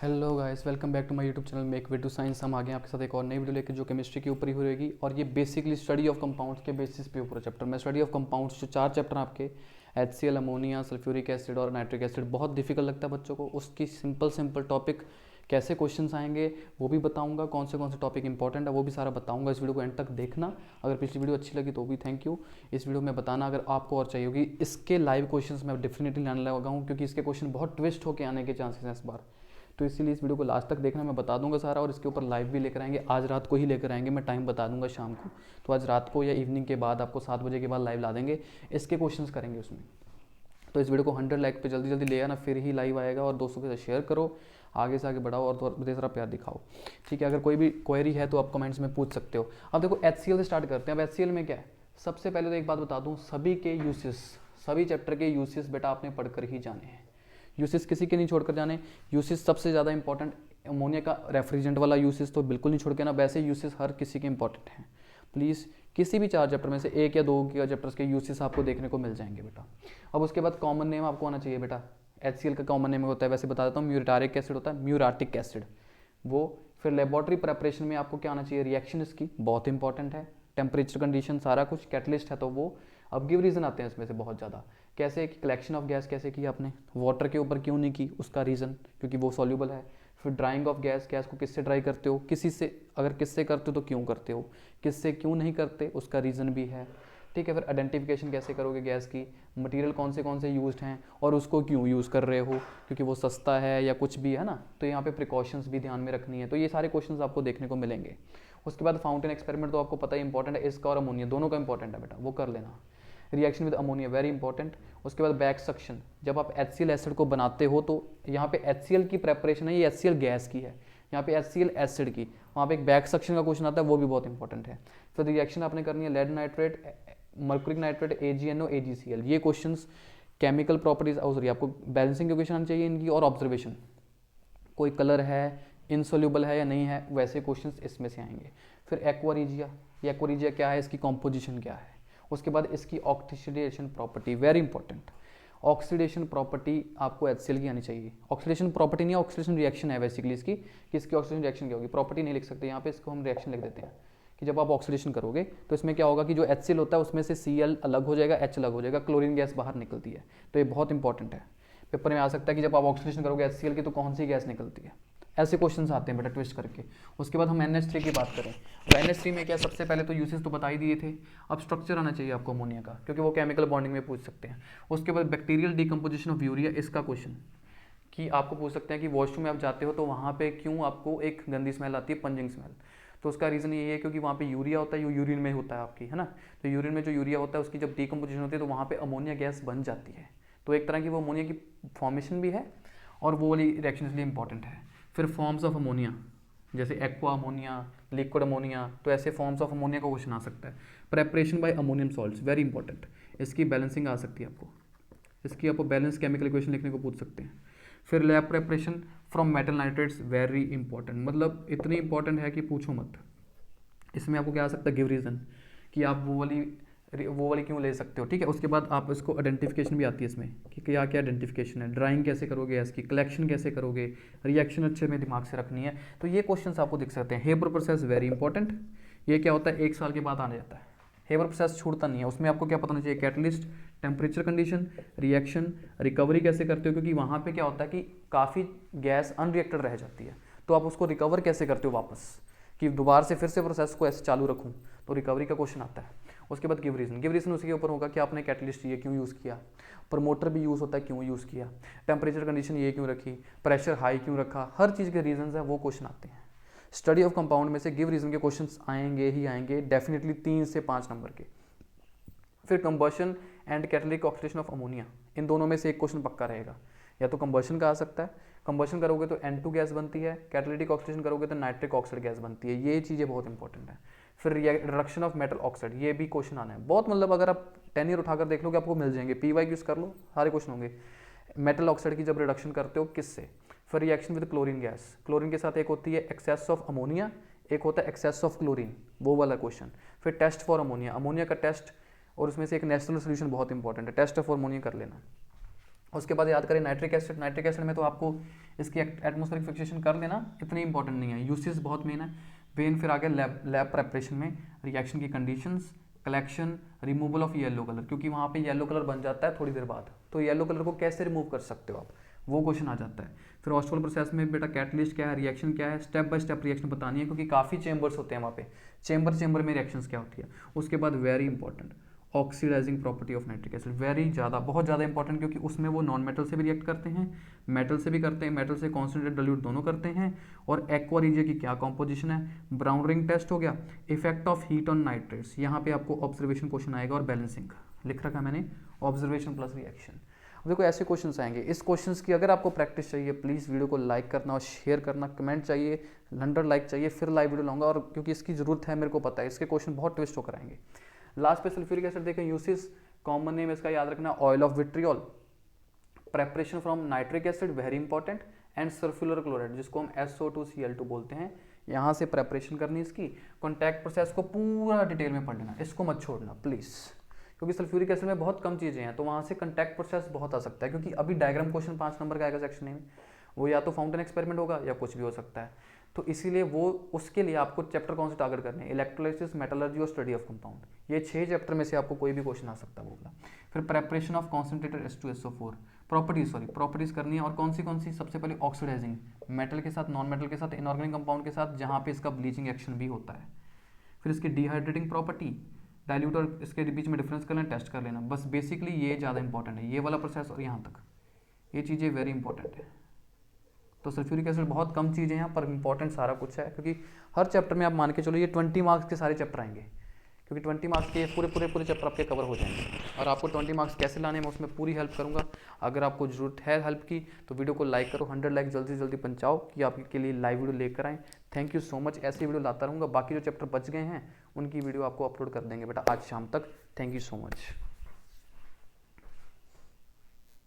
Hello guys, welcome back to my YouTube channel make way to science. हम आ गए आपके साथ एक और नई वीडियो लेकर जो केमिस्ट्री के ऊपर ही होगी और ये बेसिकली स्टडी ऑफ कंपाउंड्स के बेसिस पे ऊपर चैप्टर में स्टडी ऑफ कंपाउंड्स जो 4 चैप्टर आपके HCl, अमोनिया, सल्फ्यूरिक एसिड और नाइट्रिक एसिड बहुत डिफिकल्ट लगता है बच्चों को। उसकी सिंपल टॉपिक कैसे क्वेश्चंस आएंगे वो भी बताऊंगा, कौन से टॉपिक इंपॉर्टेंट है वो भी सारा बताऊंगा। इस वीडियो को एंड तक देखना। अगर पिछली वीडियो अच्छी लगी तो भी थैंक यू। इस वीडियो में बताना अगर आपको और चाहिए होगी। इसके लाइव क्वेश्चंस मैं डेफिनेटली लाने लगा हूँ क्योंकि इसके क्वेश्चन बहुत ट्विस्ट होकर आने के चांसेस हैं इस बार। तो इसीलिए इस वीडियो को लास्ट तक देखना, मैं बता दूंगा सारा और इसके ऊपर लाइव भी लेकर आएंगे। आज रात को ही लेकर आएंगे, मैं टाइम बता दूंगा शाम को। तो आज रात को या इवनिंग के बाद आपको 7 बजे के बाद लाइव ला देंगे, इसके क्वेश्चंस करेंगे उसमें। तो इस वीडियो को 100 लाइक पे जल्दी जल्दी ले आना, फिर ही लाइव आएगा। और दोस्तों के साथ शेयर करो, आगे से आगे बढ़ाओ और मुझे ज़रा प्यार दिखाओ, ठीक है। अगर कोई भी क्वेरी है तो आप कमेंट्स में पूछ सकते हो। अब देखो HCl से स्टार्ट करते हैं। अब HCl में क्या है, सबसे पहले तो एक बात बता दूँ, सभी के यूसेस, सभी चैप्टर के यूसेस बेटा आपने पढ़कर ही जाने हैं। यूसेस किसी के नहीं छोड़कर जाने। यूसेस सबसे ज़्यादा इंपॉर्टेंट, अमोनिया का रेफ्रिजरेंट वाला यूसेस तो बिल्कुल नहीं छोड़ के ना। वैसे यूसेस हर किसी के इंपॉर्टेंट हैं। प्लीज़ किसी भी 4 चैप्टर में से 1 या 2 के चैप्टर्स के यूसेस आपको देखने को मिल जाएंगे बेटा। अब उसके बाद कॉमन नेम आपको आना चाहिए बेटा। HCl का कॉमन नेम होता है, वैसे बता देता हूँ, म्यूटारिक एसिड होता है, म्यूराटिक एसिड वो। फिर लेबोरेटरी प्रेपरेशन में आपको क्या आना चाहिए, रिएक्शन इसकी बहुत इंपॉर्टेंट है, टेम्परेचर कंडीशन सारा कुछ, कैटलिस्ट है तो वो। अब गिव रीज़न आते हैं इसमें से बहुत ज़्यादा। कैसे कि कलेक्शन ऑफ गैस कैसे की आपने, वाटर के ऊपर क्यों नहीं की, उसका रीज़न क्योंकि वो सॉल्यूबल है। फिर ड्राइंग ऑफ गैस, गैस को किससे ड्राई करते हो, किसी से, अगर किससे करते हो तो क्यों करते हो, किससे क्यों नहीं करते उसका रीज़न भी है, ठीक है। फिर आइडेंटिफिकेशन कैसे करोगे गैस की, मटेरियल कौन से यूज्ड हैं और उसको क्यों यूज़ कर रहे हो, क्योंकि वो सस्ता है या कुछ भी है ना। तो यहाँ पे प्रिकॉशंस भी ध्यान में रखनी है। तो ये सारे क्वेश्चंस आपको देखने को मिलेंगे। उसके बाद फाउंटेन एक्सपेरिमेंट तो आपको पता ही इंपॉर्टेंट है, इसका और अमोनिया दोनों का इंपॉर्टेंट है बेटा, वो कर लेना। Reaction with ammonia very important. उसके बाद बैक सक्शन, जब आप HCl एसिड को बनाते हो तो यहाँ पे HCl की प्रेपरेशन है, ये HCl गैस की है, यहाँ पे HCl एसिड की, वहाँ पे एक बैक सक्शन का क्वेश्चन आता है, वो भी बहुत इंपॉर्टेंट है। फिर रिएक्शन आपने करनी है lead nitrate, mercuric nitrate, AgNO, AgCl, ये क्वेश्चंस केमिकल प्रॉपर्टीज सॉरी आपको बैलेंसिंग इक्वेशन आनी चाहिए इनकी, और ऑब्जर्वेशन, कोई कलर है, इनसोल्यूबल है या नहीं है, वैसे क्वेश्चंस इसमें से आएंगे। फिर एक्वारिजिया, ये एक्वारिजिया क्या है, इसकी कॉम्पोजिशन क्या है। उसके बाद इसकी oxidation property very important. Oxidation property आपको HCl की आनी चाहिए। ऑक्सीडेशन प्रॉपर्टी नहीं है, ऑक्सीडेशन रिएक्शन है बेसिकली इसकी, कि इसकी ऑक्सीडेशन रिएक्शन क्या होगी, प्रॉपर्टी नहीं लिख सकते यहाँ पे, इसको हम रिएक्शन लिख देते हैं कि जब आप ऑक्सीडेशन करोगे तो इसमें क्या होगा कि जो HCl होता है उसमें से Cl अलग हो जाएगा, H अलग हो जाएगा, क्लोरीन गैस बाहर निकलती है। तो ये बहुत इंपॉर्टेंट है, पेपर में आ सकता है कि जब आप ऑक्सीडेशन करोगे HCl की तो कौन सी गैस निकलती है। ऐसे क्वेश्चंस आते हैं बेटा ट्विस्ट करके। उसके बाद हम NH3 की बात करें तो NH3 में क्या, सबसे पहले तो यूसेस तो बता ही दिए थे। अब स्ट्रक्चर आना चाहिए आपको अमोनिया का, क्योंकि वो केमिकल बॉन्डिंग में पूछ सकते हैं। उसके बाद बैक्टीरियल डिकम्पोजिशन ऑफ यूरिया, इसका क्वेश्चन कि आपको पूछ सकते हैं कि वॉशरूम में आप जाते हो तो वहाँ पे क्यों आपको एक गंदी स्मेल आती है, पंजिंग स्मेल। तो उसका रीज़न ये है क्योंकि वहाँ पे यूरिया होता है, यूरिन में होता है आपकी, है ना। तो यूरिन में जो यूरिया होता है उसकी जब डिकम्पोजिशन होती है तो वहाँ पे अमोनिया गैस बन जाती है। तो एक तरह की वो अमोनिया की फॉर्मेशन भी है और वो वाली रिएक्शन इसलिए इंपॉर्टेंट है। फिर फॉर्म्स ऑफ अमोनिया, जैसे एक्वा अमोनिया, लिक्विड अमोनिया, तो ऐसे फॉर्म्स ऑफ अमोनिया का क्वेश्चन आ सकता है। Preparation by ammonium salts very important, इसकी बैलेंसिंग आ सकती है आपको, इसकी आपको बैलेंस केमिकल इक्वेशन लिखने को पूछ सकते हैं। फिर lab preparation from metal nitrates very important, मतलब इतनी इंपॉर्टेंट है कि पूछो मत। इसमें आपको क्या आ सकता है, गिव रीज़न, कि आप वो वाली क्यों ले सकते हो, ठीक है। उसके बाद आप इसको आइडेंटिफिकेशन भी आती है इसमें कि क्या क्या आइडेंटिफिकेशन है, ड्राइंग कैसे करोगे, इसकी कलेक्शन कैसे करोगे, रिएक्शन अच्छे में दिमाग से रखनी है। तो ये क्वेश्चंस आपको दिख सकते हैं। हेबर प्रोसेस वेरी इंपॉर्टेंट, ये क्या होता है, 1 साल के बाद आने जाता है। हेबर प्रोसेस छूटता नहीं है, उसमें आपको क्या पता होना चाहिए, catalyst, temperature condition, reaction, recovery कैसे करते हो, क्योंकि वहाँ पे क्या होता है कि काफ़ी गैस अनरिएक्टेड रह जाती है, तो आप उसको रिकवर कैसे करते हो वापस, कि दोबारा से फिर से प्रोसेस को ऐसे चालू रखूँ, तो रिकवरी का क्वेश्चन आता है। उसके बाद गिव रीज़न, गिव रीज़न उसी के ऊपर होगा कि आपने कैटलिस्ट ये क्यों यूज़ किया, प्रमोटर भी यूज़ होता है क्यों यूज़ किया, टेम्परेचर कंडीशन ये क्यों रखी, प्रेशर हाई क्यों रखा, हर चीज़ के रीजंस है वो क्वेश्चन आते हैं। स्टडी ऑफ कंपाउंड में से गिव रीज़न के क्वेश्चंस आएंगे ही आएंगे डेफिनेटली 3 से 5 नंबर के। फिर combustion and catalytic oxidation of ammonia, इन दोनों में से एक क्वेश्चन पक्का रहेगा, या तो कंबशन का आ सकता है, कंबशन करोगे तो N2 गैस बनती है, कैटलिटिक ऑक्सीडेशन करोगे तो नाइट्रिक ऑक्साइड गैस बनती है, ये चीज़ें बहुत इंपॉर्टेंट है। फिर रिडक्शन ऑफ मेटल ऑक्साइड, ये भी क्वेश्चन आना है बहुत, मतलब अगर आप 10 ईयर उठाकर देख लोगे आपको मिल जाएंगे, PY यूज़ कर लो सारे क्वेश्चन होंगे। मेटल ऑक्साइड की जब रिडक्शन करते हो किससे। फिर reaction with chlorine gas, chlorine के साथ एक होती है एक्सेस ऑफ अमोनिया, एक होता है एक्सेस ऑफ क्लोरीन, वो वाला क्वेश्चन। फिर टेस्ट फॉर अमोनिया, अमोनिया का टेस्ट, और उसमें से एक नेशनल सोल्यूशन बहुत इंपॉर्टेंट है, टेस्ट ऑफ अमोनिया कर लेना। उसके बाद याद करें नाइट्रिक एसिड। नाइट्रिक एसिड में तो आपको इसकी एटमॉस्फेरिक फिक्सेशन कर लेना, इतनी इंपॉर्टेंट नहीं है, यूसेज बहुत मेन है। वेन फिर आगे लैब प्रेपरेशन में रिएक्शन की conditions, collection, removal of yellow colour, क्योंकि वहाँ पे येलो कलर बन जाता है थोड़ी देर बाद, तो येलो कलर को कैसे रिमूव कर सकते हो आप, वो क्वेश्चन आ जाता है। फिर ऑस्टोल प्रोसेस में बेटा कैटलिस्ट क्या है, रिएक्शन क्या है, स्टेप बाय स्टेप रिएक्शन बतानी है, क्योंकि काफ़ी चेंबर्स होते हैं वहाँ पे, चेंबर में रिएक्शंस क्या होती है। उसके बाद very important oxidising property of nitric acid, very ज़्यादा, बहुत ज़्यादा इंपॉर्टेंट, क्योंकि उसमें वो नॉन मेटल से भी रिएक्ट करते हैं, मेटल से भी करते हैं, मेटल से कॉन्सेंट्रेट डाइल्यूट दोनों करते हैं। और एक्वा रिजिया की क्या कॉम्पोजिशन है, ब्राउन रिंग टेस्ट हो गया, effect of heat on nitrates, यहाँ पे आपको ऑब्जर्वेशन क्वेश्चन आएगा, और बैलेंसिंग लिख रखा मैंने, ऑब्जर्वेशन प्लस रिएक्शन। देखो ऐसे क्वेश्चंस आएंगे। इस क्वेश्चंस की अगर आपको प्रैक्टिस चाहिए, प्लीज़ वीडियो को लाइक करना और शेयर करना, कमेंट चाहिए, 100 लाइक चाहिए, फिर लाइव वीडियो लाऊंगा, और क्योंकि इसकी ज़रूरत है, मेरे को पता है इसके क्वेश्चन बहुत ट्विस्ट होकर आएंगे। लास्ट पे सल्फ्यूरिक एसिड देखें, यूसेस, कॉमन नेम इसका याद रखना oil of vitriol, preparation from nitric acid very important, and sulphuryl chloride जिसको हम SO2Cl2 बोलते हैं, यहाँ से प्रेपरेशन करनी इसकी। कॉन्टैक्ट प्रोसेस को पूरा डिटेल में पढ़ लेना, इसको मत छोड़ना प्लीज़, क्योंकि सल्फ्यूरिक एसिड में बहुत कम चीज़ें हैं, तो वहाँ से कॉन्टैक्ट प्रोसेस बहुत आ सकता है, क्योंकि अभी डायग्राम क्वेश्चन 5 नंबर का आएगा सेक्शन में, वो या तो फाउंटेन एक्सपेरिमेंट होगा या कुछ भी हो सकता है, तो इसीलिए वो उसके लिए आपको चैप्टर कौन से टारगेट करने हैं, इलेक्ट्रोलाइसिस, मेटलर्जी और स्टडी ऑफ कंपाउंड, ये 6 चैप्टर में से आपको कोई भी क्वेश्चन आ सकता है वो वाला। फिर preparation of concentrated H2SO4, properties करनी है, और कौन सी, सबसे पहले ऑक्सीडाइजिंग, मेटल के साथ, नॉन मेटल के साथ, इनऑर्गेनिक कंपाउंड के साथ, जहाँ पे इसका ब्लीचिंग एक्शन भी होता है। फिर इसकी डिहाइड्रेटिंग प्रॉपर्टी, डाइल्यूट और इसके बीच में डिफरेंस कर लेना, टेस्ट कर लेना, बस बेसिकली ये ज़्यादा इंपॉर्टेंट है, ये वाला प्रोसेस और यहाँ तक, ये चीज़ें वेरी इंपॉर्टेंट है। तो सल्फ्यूरिक एसिड बहुत कम चीज़ें हैं पर इंपॉर्टेंट सारा कुछ है, क्योंकि हर चैप्टर में आप मान के चलो ये 20 मार्क्स के सारे चैप्टर आएंगे, क्योंकि 20 मार्क्स के पूरे चैप्टर आपके कवर हो जाएंगे, और आपको 20 मार्क्स कैसे लाने मैं उसमें पूरी हेल्प करूँगा। अगर आपको ज़रूरत है हेल्प की तो वीडियो को लाइक करो, 100 लाइक जल्दी से जल्दी पहुँचाओ कि आपके लिए लाइव वीडियो लेकर आएँ। थैंक यू सो मच, ऐसी वीडियो लाता रहूँगा। बाकी जो चैप्टर बच गए हैं उनकी वीडियो आपको अपलोड कर देंगे बेटा आज शाम तक। Thank you so much.